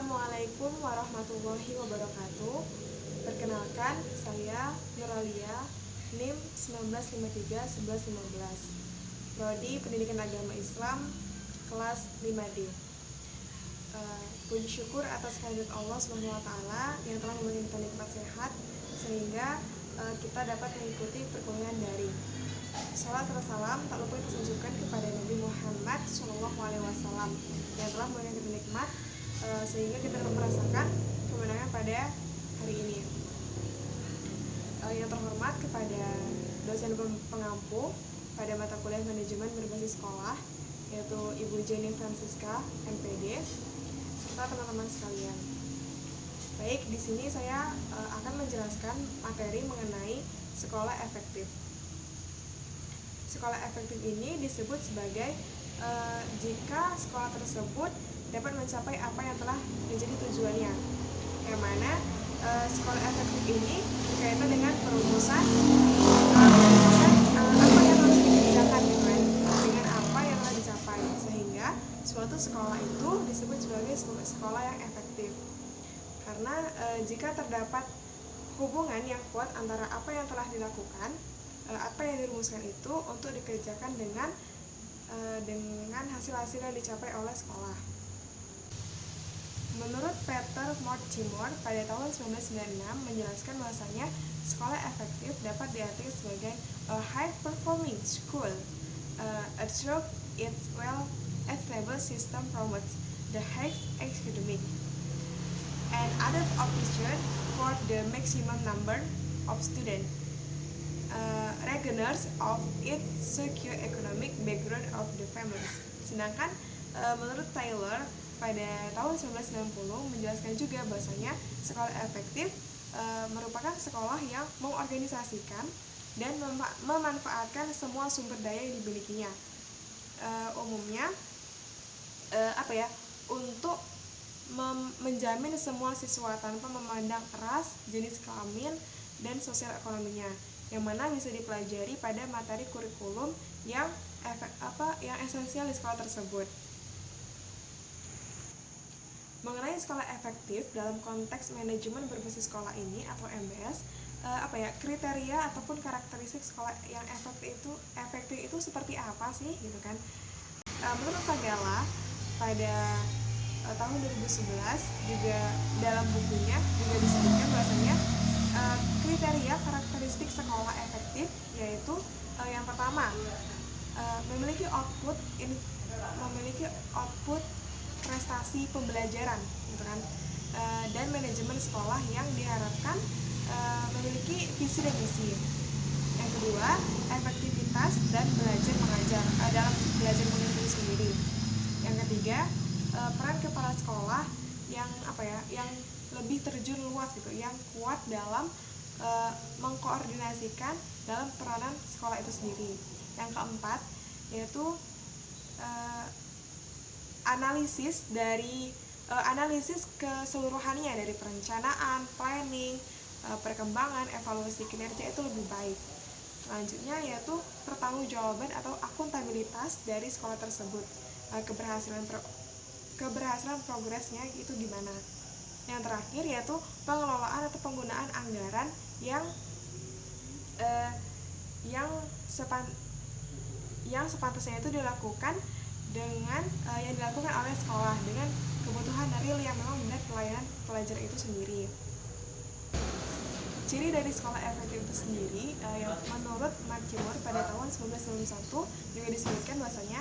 Assalamualaikum warahmatullahi wabarakatuh. Perkenalkan, saya Nuralia, NIM 1953-1115, Prodi Pendidikan Agama Islam, kelas 5D. Puji syukur atas kehadirat Allah SWT yang telah memberikan kita nikmat sehat sehingga kita dapat mengikuti perkuliahan daring. Salat serta salam tak lupa ditujukan kepada Nabi Muhammad SAW yang telah memberikan kita nikmat sehingga kita dapat merasakan kemenangan pada hari ini. Yang terhormat kepada dosen pengampu pada mata kuliah manajemen berbasis sekolah, yaitu Ibu Jenny Francisca, MPD, serta teman-teman sekalian. Baik, di sini saya akan menjelaskan materi mengenai sekolah efektif. Sekolah efektif ini disebut sebagai jika sekolah tersebut dapat mencapai apa yang telah menjadi tujuannya, yang mana sekolah efektif ini berkaitan dengan perumusan apa yang harus dikerjakan dengan apa yang telah dicapai, sehingga suatu sekolah itu disebut sebagai sekolah yang efektif. Karena jika terdapat hubungan yang kuat antara apa yang telah dilakukan, apa yang dirumuskan itu untuk dikerjakan dengan hasil-hasil yang dicapai oleh sekolah. Menurut Peter Mortimer pada tahun 1996 menjelaskan bahwasanya sekolah efektif dapat diartikan sebagai a high-performing school, through its well-established system promotes the highest academic and other opportunities for the maximum number of students, regardless of its socio-economic background of the families. Sedangkan menurut Taylor pada tahun 1990 menjelaskan juga bahwasanya sekolah efektif merupakan sekolah yang mengorganisasikan dan memanfaatkan semua sumber daya yang dimilikinya. Umumnya untuk menjamin semua siswa tanpa memandang ras, jenis kelamin, dan sosial ekonominya, yang mana bisa dipelajari pada materi kurikulum yang esensial di sekolah tersebut. Mengenai sekolah efektif dalam konteks manajemen berbasis sekolah ini atau MBS, kriteria ataupun karakteristik sekolah yang efektif itu seperti apa sih gitu kan? Menurut Fagala pada tahun 2011 juga dalam bukunya juga disebutkan bahwasanya kriteria karakteristik sekolah efektif yaitu yang pertama memiliki output prestasi pembelajaran gitu kan, dan manajemen sekolah yang diharapkan memiliki visi dan misi. Yang kedua, efektivitas dan belajar mengajar dalam belajar mengajar sendiri. Yang ketiga, peran kepala sekolah yang lebih terjun luas gitu, yang kuat dalam mengkoordinasikan dalam peranan sekolah itu sendiri. Yang keempat, yaitu analisis keseluruhannya dari perencanaan, planning, perkembangan, evaluasi kinerja itu lebih baik. Selanjutnya yaitu pertanggungjawaban atau akuntabilitas dari sekolah tersebut, keberhasilan progresnya itu gimana. Yang terakhir yaitu pengelolaan atau penggunaan anggaran yang sepantasnya itu dilakukan dengan yang dilakukan oleh sekolah dengan kebutuhan real yang memang benar pelayanan pelajar itu sendiri. Ciri dari sekolah efektif itu sendiri yang menurut Mortimer pada tahun 1991 juga disebutkan bahwasanya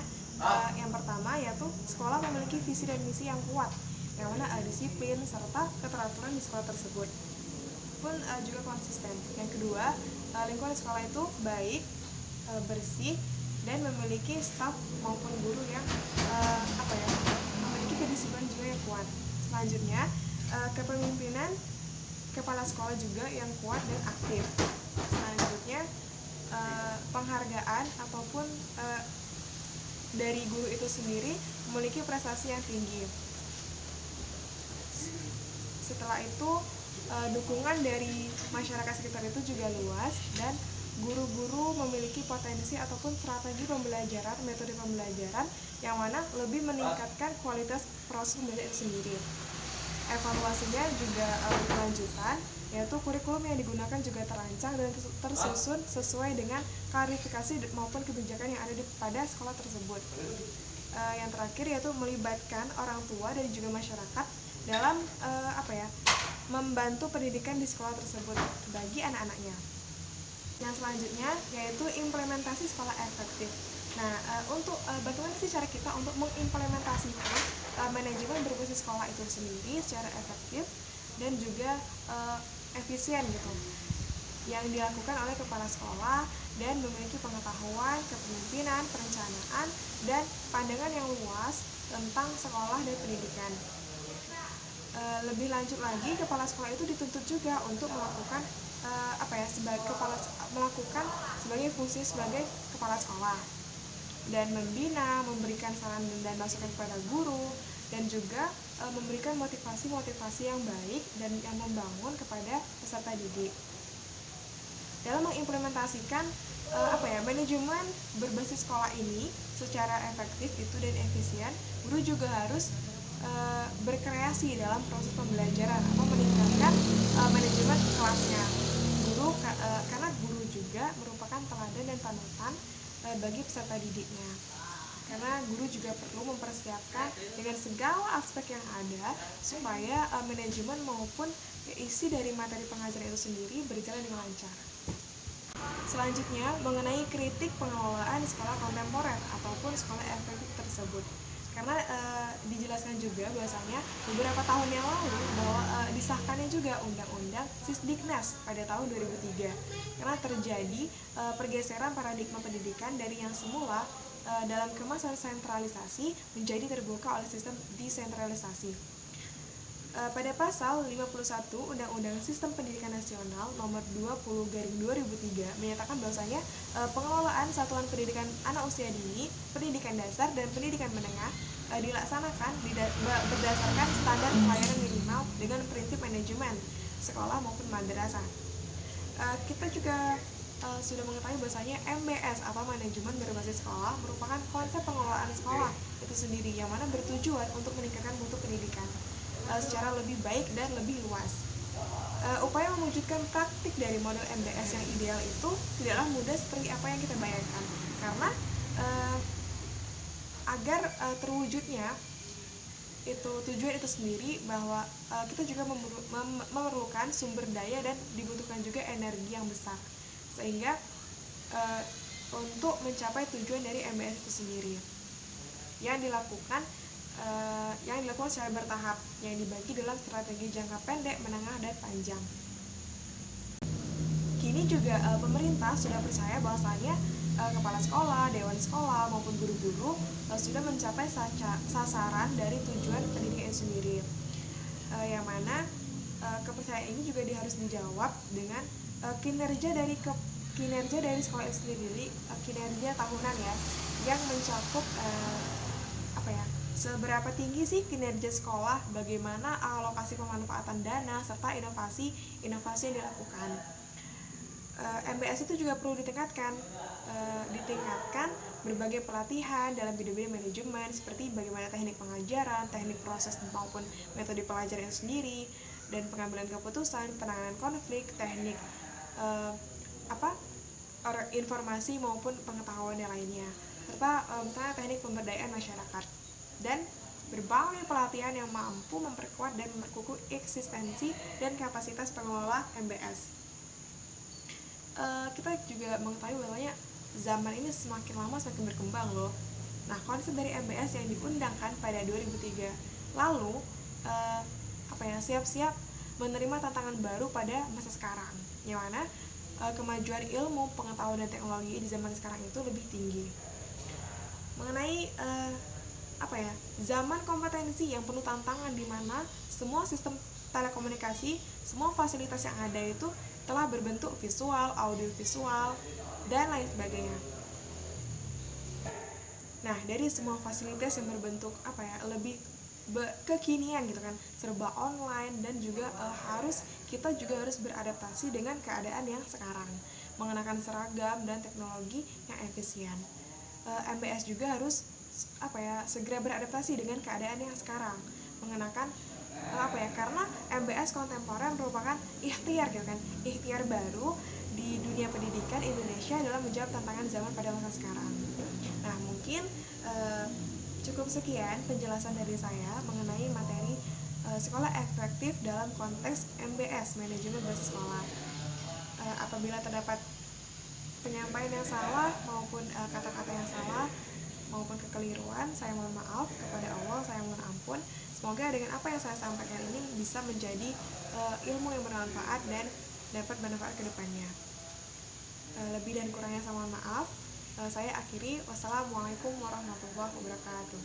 yang pertama yaitu sekolah memiliki visi dan misi yang kuat, yang mana disiplin serta keteraturan di sekolah tersebut pun juga konsisten. Yang kedua, lingkungan sekolah itu baik, bersih, dan memiliki staf maupun guru yang memiliki kedisiplinan juga yang kuat. Selanjutnya, kepemimpinan kepala sekolah juga yang kuat dan aktif. Selanjutnya, penghargaan ataupun dari guru itu sendiri memiliki prestasi yang tinggi. Setelah itu, dukungan dari masyarakat sekitar itu juga luas, dan guru-guru memiliki potensi ataupun strategi pembelajaran, metode pembelajaran yang mana lebih meningkatkan kualitas proses belajar itu sendiri. Evaluasinya juga berkelanjutan, yaitu kurikulum yang digunakan juga terancang dan tersusun sesuai dengan klarifikasi maupun kebijakan yang ada pada sekolah tersebut. Yang terakhir yaitu melibatkan orang tua dan juga masyarakat dalam membantu pendidikan di sekolah tersebut bagi anak-anaknya. Yang selanjutnya yaitu implementasi sekolah efektif. Nah, untuk bagaimana sih cara kita untuk mengimplementasikan manajemen berbasis sekolah itu sendiri secara efektif dan juga efisien gitu, yang dilakukan oleh kepala sekolah dan memiliki pengetahuan, kepemimpinan, perencanaan, dan pandangan yang luas tentang sekolah dan pendidikan. Lebih lanjut lagi, kepala sekolah itu dituntut juga untuk melakukan sebagai fungsi sebagai kepala sekolah dan membina, memberikan saran dan masukan kepada guru, dan juga memberikan motivasi yang baik dan yang membangun kepada peserta didik. Dalam mengimplementasikan manajemen berbasis sekolah ini secara efektif itu dan efisien, guru juga harus berkreasi dalam proses pembelajaran atau meningkatkan manajemen kelasnya. Karena guru juga merupakan teladan dan panutan bagi peserta didiknya. Karena guru juga perlu mempersiapkan dengan segala aspek yang ada supaya manajemen maupun isi dari materi pengajaran itu sendiri berjalan dengan lancar. Selanjutnya, mengenai kritik pengelolaan sekolah kontemporer ataupun sekolah efektif tersebut. Karena dijelaskan juga bahwasanya beberapa tahun yang lalu bahwa disahkannya juga Undang-Undang Sisdiknas pada tahun 2003. Karena terjadi pergeseran paradigma pendidikan dari yang semula dalam kemasan sentralisasi menjadi terbuka oleh sistem desentralisasi. Pada pasal 51 Undang-Undang Sistem Pendidikan Nasional nomor 20/2003 menyatakan bahwasanya pengelolaan satuan pendidikan anak usia dini, pendidikan dasar dan pendidikan menengah dilaksanakan berdasarkan standar pelayanan minimal dengan prinsip manajemen sekolah maupun madrasah. Kita juga sudah mengetahui bahwasanya MBS atau manajemen berbasis sekolah merupakan konsep pengelolaan sekolah itu sendiri yang mana bertujuan untuk meningkatkan mutu pendidikan secara lebih baik dan lebih luas. Upaya mewujudkan praktik dari model MBS yang ideal itu tidaklah mudah seperti apa yang kita bayangkan, karena agar terwujudnya itu tujuan itu sendiri bahwa kita juga memerlukan sumber daya dan dibutuhkan juga energi yang besar, sehingga untuk mencapai tujuan dari MBS itu sendiri yang dilakukan secara bertahap, yang dibagi dalam strategi jangka pendek, menengah, dan panjang. Kini juga pemerintah sudah percaya bahwasanya kepala sekolah, dewan sekolah, maupun guru-guru sudah mencapai sasaran dari tujuan pendidikan itu sendiri. Yang mana kepercayaan ini juga harus dijawab dengan kinerja dari sekolah itu sendiri, kinerja tahunan ya, yang mencakup seberapa tinggi sih kinerja sekolah, bagaimana alokasi pemanfaatan dana, serta inovasi yang dilakukan. MBS itu juga perlu ditingkatkan berbagai pelatihan dalam bidang-bidang manajemen seperti bagaimana teknik pengajaran, teknik proses maupun metode pelajaran itu sendiri, dan pengambilan keputusan, penanganan konflik, teknik informasi maupun pengetahuan yang lainnya, serta misalnya teknik pemberdayaan masyarakat, dan berbagai pelatihan yang mampu memperkuat dan memperkukuh eksistensi dan kapasitas pengelola MBS. Kita juga mengetahui bahwanya zaman ini semakin lama semakin berkembang loh. Nah, konsep dari MBS yang diundangkan pada 2003 lalu siap-siap menerima tantangan baru pada masa sekarang, yang mana kemajuan ilmu, pengetahuan dan teknologi di zaman sekarang itu lebih tinggi. Mengenai zaman kompetensi yang penuh tantangan, di mana semua sistem telekomunikasi, semua fasilitas yang ada itu telah berbentuk visual, audiovisual, dan lain sebagainya. Nah, dari semua fasilitas yang berbentuk lebih kekinian gitu kan, serba online, dan juga kita juga harus beradaptasi dengan keadaan yang sekarang, mengenakan seragam dan teknologi yang efisien. MBS juga harus segera beradaptasi dengan keadaan yang sekarang, mengenakan Karena MBS kontemporer merupakan ikhtiar gitu kan, ikhtiar baru di dunia pendidikan Indonesia dalam menjawab tantangan zaman pada masa sekarang. Nah, mungkin cukup sekian penjelasan dari saya mengenai materi sekolah efektif dalam konteks MBS, manajemen berbasis sekolah. Apabila terdapat penyampaian yang salah maupun kata-kata yang salah maupun kekeliruan, saya mohon maaf kepada Allah, saya mohon ampun. Semoga dengan apa yang saya sampaikan ini bisa menjadi ilmu yang bermanfaat dan dapat bermanfaat ke depannya. Lebih dan kurangnya saya mohon maaf. Saya akhiri. Wassalamualaikum warahmatullahi wabarakatuh.